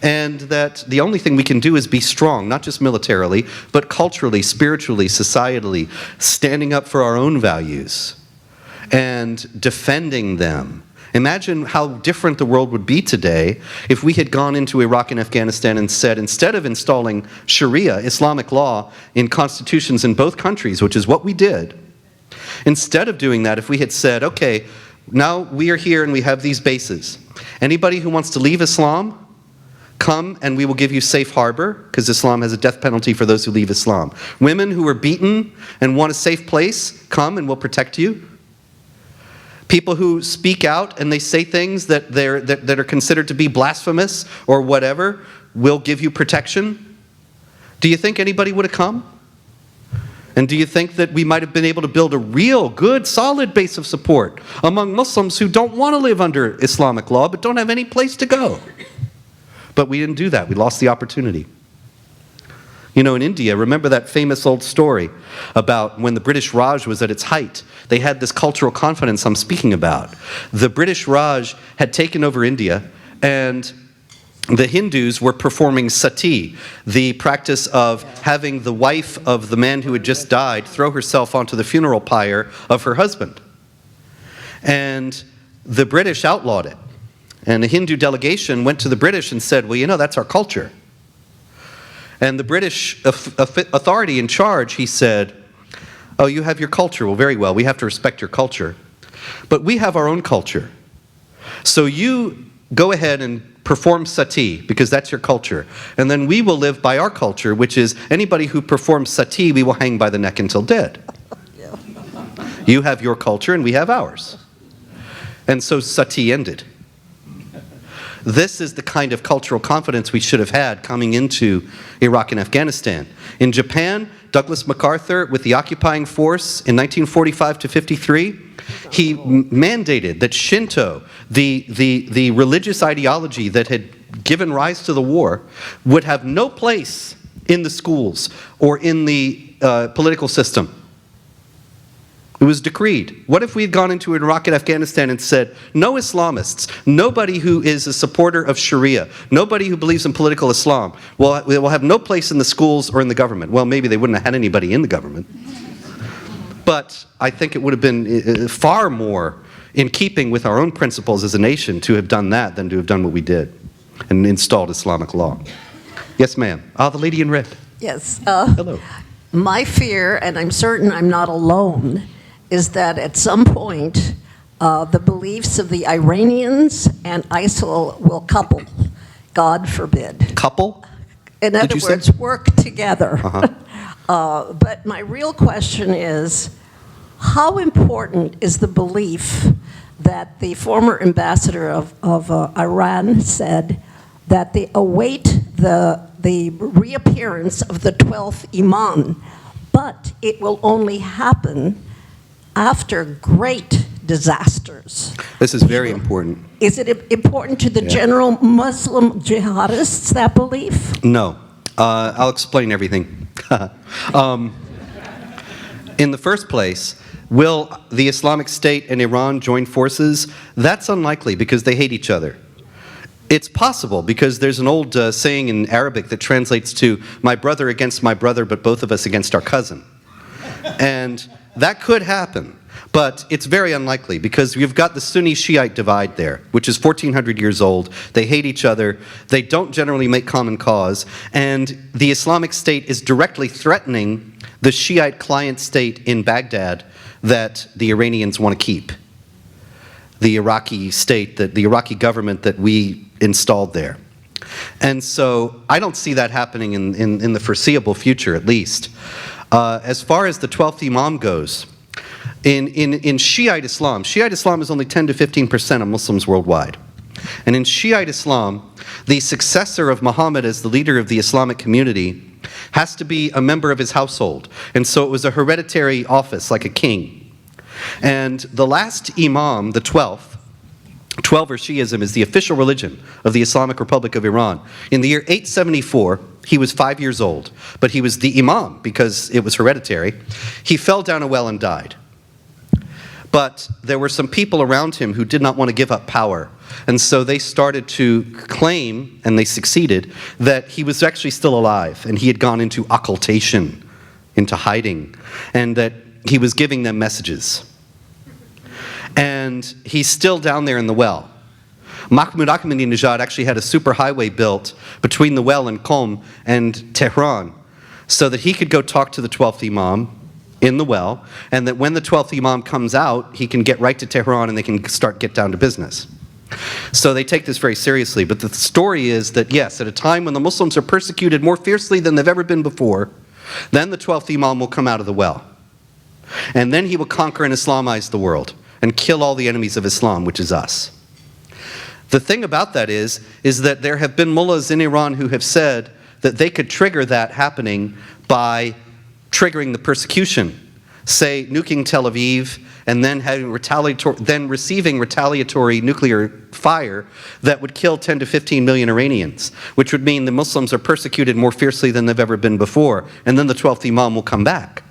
And that the only thing we can do is be strong, not just militarily, but culturally, spiritually, societally, standing up for our own values and defending them. Imagine how different the world would be today if we had gone into Iraq and Afghanistan and said, instead of installing Sharia, Islamic law, in constitutions in both countries, which is what we did, instead of doing that, if we had said, okay, now we are here and we have these bases. Anybody who wants to leave Islam, come and we will give you safe harbor, because Islam has a death penalty for those who leave Islam. Women who are beaten and want a safe place, come and we'll protect you. People who speak out and they say things that are considered to be blasphemous or whatever, will give you protection. Do you think anybody would have come? And do you think that we might have been able to build a real, good, solid base of support among Muslims who don't want to live under Islamic law but don't have any place to go? But we didn't do that. We lost the opportunity. You know, in India, remember that famous old story about when the British Raj was at its height? They had this cultural confidence I'm speaking about. The British Raj had taken over India, and the Hindus were performing sati, the practice of having the wife of the man who had just died throw herself onto the funeral pyre of her husband. And the British outlawed it. And a Hindu delegation went to the British and said, well, you know, that's our culture. And the British authority in charge, he said, oh, you have your culture. Well, very well, we have to respect your culture. But we have our own culture. So you go ahead and perform sati, because that's your culture. And then we will live by our culture, which is anybody who performs sati, we will hang by the neck until dead. You have your culture and we have ours. And so sati ended. This is the kind of cultural confidence we should have had coming into Iraq and Afghanistan. In Japan, Douglas MacArthur, with the occupying force in 1945 to 53, he mandated that Shinto, the religious ideology that had given rise to the war, would have no place in the schools or in the political system. It was decreed. What if we had gone into Iraq and Afghanistan and said, no Islamists, nobody who is a supporter of Sharia, nobody who believes in political Islam, will have no place in the schools or in the government. Well, maybe they wouldn't have had anybody in the government. But I think it would have been far more in keeping with our own principles as a nation to have done that than to have done what we did and installed Islamic law. Yes, ma'am. Ah, the lady in red. Yes. Hello. My fear, and I'm certain I'm not alone, is that at some point, the beliefs of the Iranians and ISIL will couple. God forbid. Couple? In other words, work together. But my real question is, how important is the belief that the former ambassador of Iran said that they await the reappearance of the 12th Imam, but it will only happen after great disasters? This is very important. Is it important to the general Muslim jihadists, that belief? No. I'll explain everything. In the first place, will the Islamic State and Iran join forces? That's unlikely because they hate each other. It's possible because there's an old saying in Arabic that translates to, my brother against my brother, but both of us against our cousin. And that could happen, but it's very unlikely because you've got the Sunni-Shiite divide there, which is 1,400 years old. They hate each other. They don't generally make common cause. And the Islamic State is directly threatening the Shiite client state in Baghdad that the Iranians want to keep. the Iraqi state, the Iraqi government that we installed there. And so I don't see that happening in the foreseeable future, at least. As far as the 12th Imam goes, in Shiite Islam is only 10 to 15% of Muslims worldwide. And in Shiite Islam, the successor of Muhammad as the leader of the Islamic community has to be a member of his household. And so it was a hereditary office, like a king. And the last Imam, the 12th, 12 or Shi'ism is the official religion of the Islamic Republic of Iran. In the year 874, he was 5 years old, but he was the Imam because it was hereditary. He fell down a well and died. But there were some people around him who did not want to give up power. And so they started to claim, and they succeeded, that he was actually still alive and he had gone into occultation, into hiding, and that he was giving them messages. And he's still down there in the well. Mahmoud Ahmadinejad actually had a superhighway built between the well and Qom and Tehran so that he could go talk to the 12th Imam in the well, and that when the 12th Imam comes out, he can get right to Tehran and they can get down to business. So they take this very seriously. But the story is that, yes, at a time when the Muslims are persecuted more fiercely than they've ever been before, then the 12th Imam will come out of the well. And then he will conquer and Islamize the world and kill all the enemies of Islam, which is us. The thing about that is that there have been mullahs in Iran who have said that they could trigger that happening by triggering the persecution, say nuking Tel Aviv and then receiving retaliatory nuclear fire that would kill 10 to 15 million Iranians, which would mean the Muslims are persecuted more fiercely than they've ever been before, and then the 12th Imam will come back.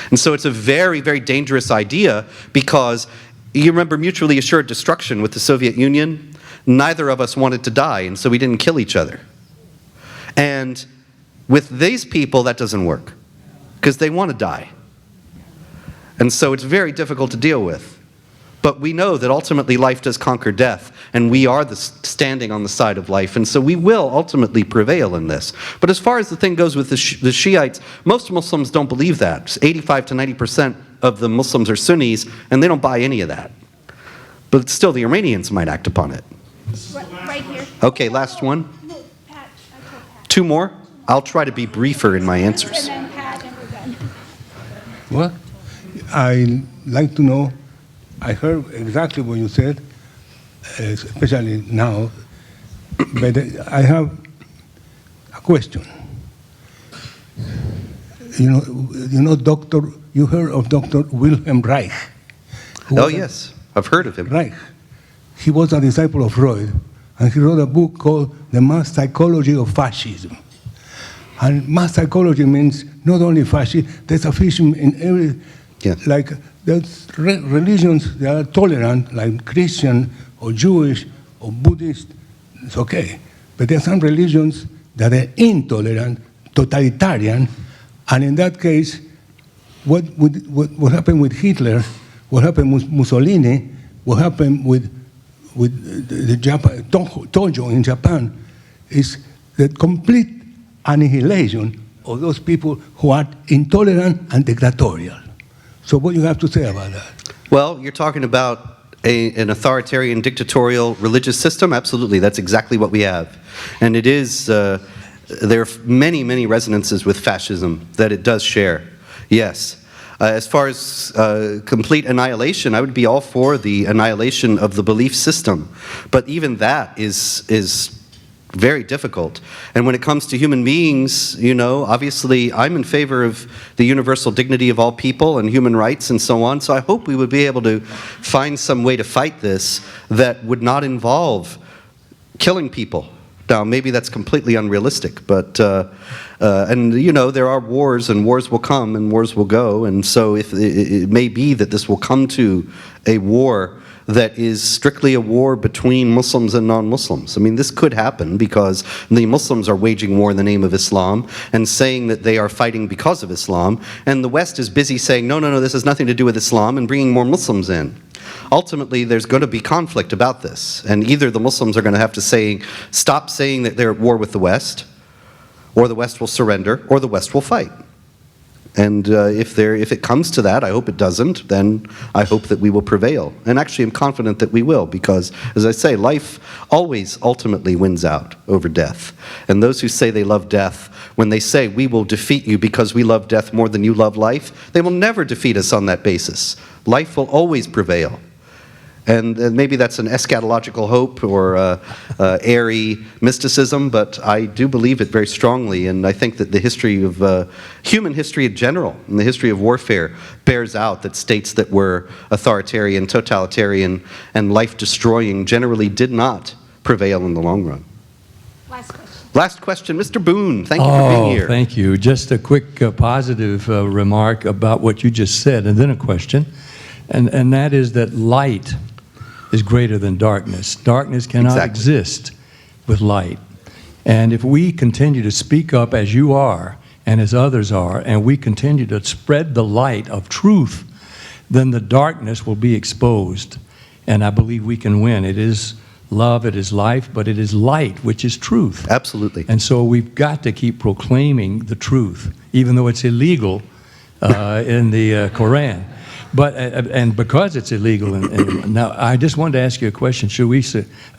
And so it's a very, very dangerous idea because you remember mutually assured destruction with the Soviet Union? Neither of us wanted to die, and so we didn't kill each other. And with these people, that doesn't work because they want to die. And so it's very difficult to deal with. But we know that ultimately life does conquer death, and we are standing on the side of life, and so we will ultimately prevail in this. But as far as the thing goes with the Shiites, most Muslims don't believe that. 85 to 90% of the Muslims are Sunnis, and they don't buy any of that. But still, the Iranians might act upon it. Right here. Okay, last one. No, Pat. I told Pat. 2 more? I'll try to be briefer in my answers. And then Pat, and we're done. Well, I'd like to know, I heard exactly what you said, especially now, but I have a question. You heard of Dr. Wilhelm Reich? Oh, yes. I've heard of him. Reich. He was a disciple of Freud, and he wrote a book called The Mass Psychology of Fascism. And mass psychology means not only fascism, there's a fascism in every, like there's religions that are tolerant, like Christian or Jewish or Buddhist, it's okay. But there are some religions that are intolerant, totalitarian, and in that case, what happened with Hitler, what happened with Mussolini, what happened with the Japan, Tojo in Japan, is the complete annihilation of those people who are intolerant and dictatorial. So what do you have to say about that? Well, you're talking about an authoritarian, dictatorial religious system? Absolutely, that's exactly what we have. And it is, there are many, many resonances with fascism that it does share, yes. As far as complete annihilation, I would be all for the annihilation of the belief system. But even that is very difficult. And when it comes to human beings, you know, obviously I'm in favor of the universal dignity of all people and human rights and so on. So I hope we would be able to find some way to fight this that would not involve killing people. Now, maybe that's completely unrealistic, but, and you know, there are wars, and wars will come and wars will go, and so if it may be that this will come to a war that is strictly a war between Muslims and non-Muslims. I mean, this could happen because the Muslims are waging war in the name of Islam and saying that they are fighting because of Islam, and the West is busy saying, no, no, no, this has nothing to do with Islam, and bringing more Muslims in. Ultimately, there's going to be conflict about this, and either the Muslims are going to have to stop saying that they're at war with the West, or the West will surrender, or the West will fight. And if it comes to that, I hope it doesn't, then I hope that we will prevail. And actually, I'm confident that we will, because, as I say, life always ultimately wins out over death. And those who say they love death, when they say, we will defeat you because we love death more than you love life, they will never defeat us on that basis. Life will always prevail. And maybe that's an eschatological hope or airy mysticism, but I do believe it very strongly, and I think that the history of human history in general, and the history of warfare, bears out that states that were authoritarian, totalitarian, and life-destroying generally did not prevail in the long run. Last question. Last question, Mr. Boone, thank you for being here. Thank you. Just a quick positive remark about what you just said, and then a question, and that is that light is greater than darkness. Darkness cannot exist with light. And if we continue to speak up as you are and as others are, and we continue to spread the light of truth, then the darkness will be exposed. And I believe we can win. It is love, it is life, but it is light, which is truth. Absolutely. And so we've got to keep proclaiming the truth, even though it's illegal in the Quran. But, and because it's illegal, and now I just wanted to ask you a question. Should we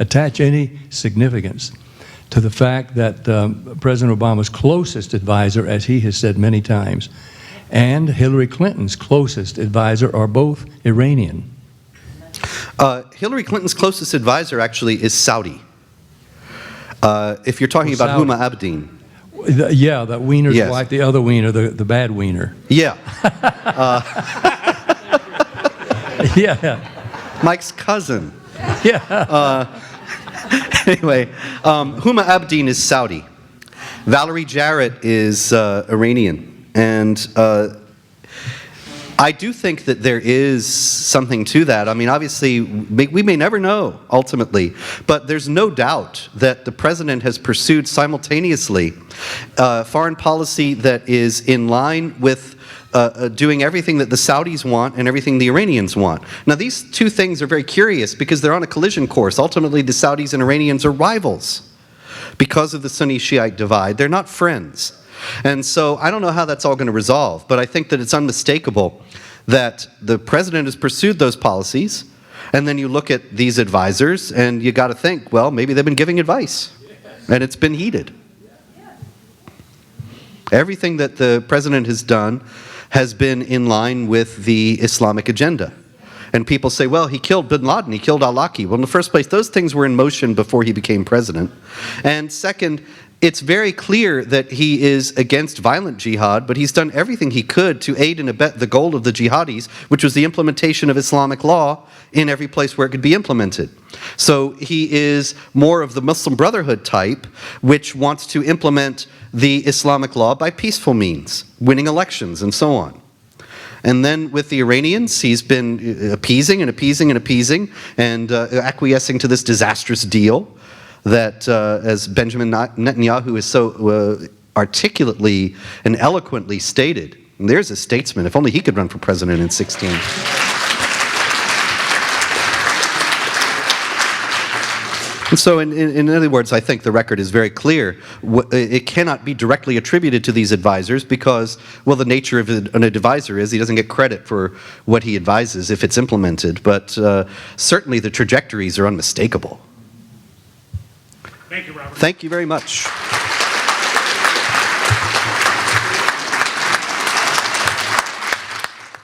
attach any significance to the fact that President Obama's closest advisor, as he has said many times, and Hillary Clinton's closest advisor are both Iranian? Hillary Clinton's closest advisor actually is Saudi. If you're talking about Huma Abedin. Yeah, that Wiener's Yes. wife, the other Wiener, the bad Wiener. Yeah. Yeah. Mike's cousin. Yeah. Anyway, Huma Abedin is Saudi. Valerie Jarrett is Iranian. And I do think that there is something to that. I mean, obviously, we may never know, ultimately, but there's no doubt that the president has pursued simultaneously foreign policy that is in line with doing everything that the Saudis want and everything the Iranians want. Now, these two things are very curious because they're on a collision course. Ultimately, the Saudis and Iranians are rivals because of the Sunni-Shiite divide. They're not friends. And so I don't know how that's all going to resolve, but I think that it's unmistakable that the president has pursued those policies, and then you look at these advisors, and you got to think, well, maybe they've been giving advice, and it's been heeded. Everything that the president has done has been in line with the Islamic agenda. And people say, well, he killed bin Laden, he killed al-Awlaki. Well, in the first place, those things were in motion before he became president. And second, it's very clear that he is against violent jihad, but he's done everything he could to aid and abet the goal of the jihadis, which was the implementation of Islamic law in every place where it could be implemented. So he is more of the Muslim Brotherhood type, which wants to implement the Islamic law by peaceful means, winning elections and so on. And then with the Iranians, he's been appeasing and appeasing and appeasing and acquiescing to this disastrous deal that, as Benjamin Netanyahu has so articulately and eloquently stated, and there's a statesman, if only he could run for president in 2016. And so in other words, I think the record is very clear. It cannot be directly attributed to these advisors because, well, the nature of an advisor is he doesn't get credit for what he advises if it's implemented, but certainly the trajectories are unmistakable. Thank you, Robert. Thank you very much.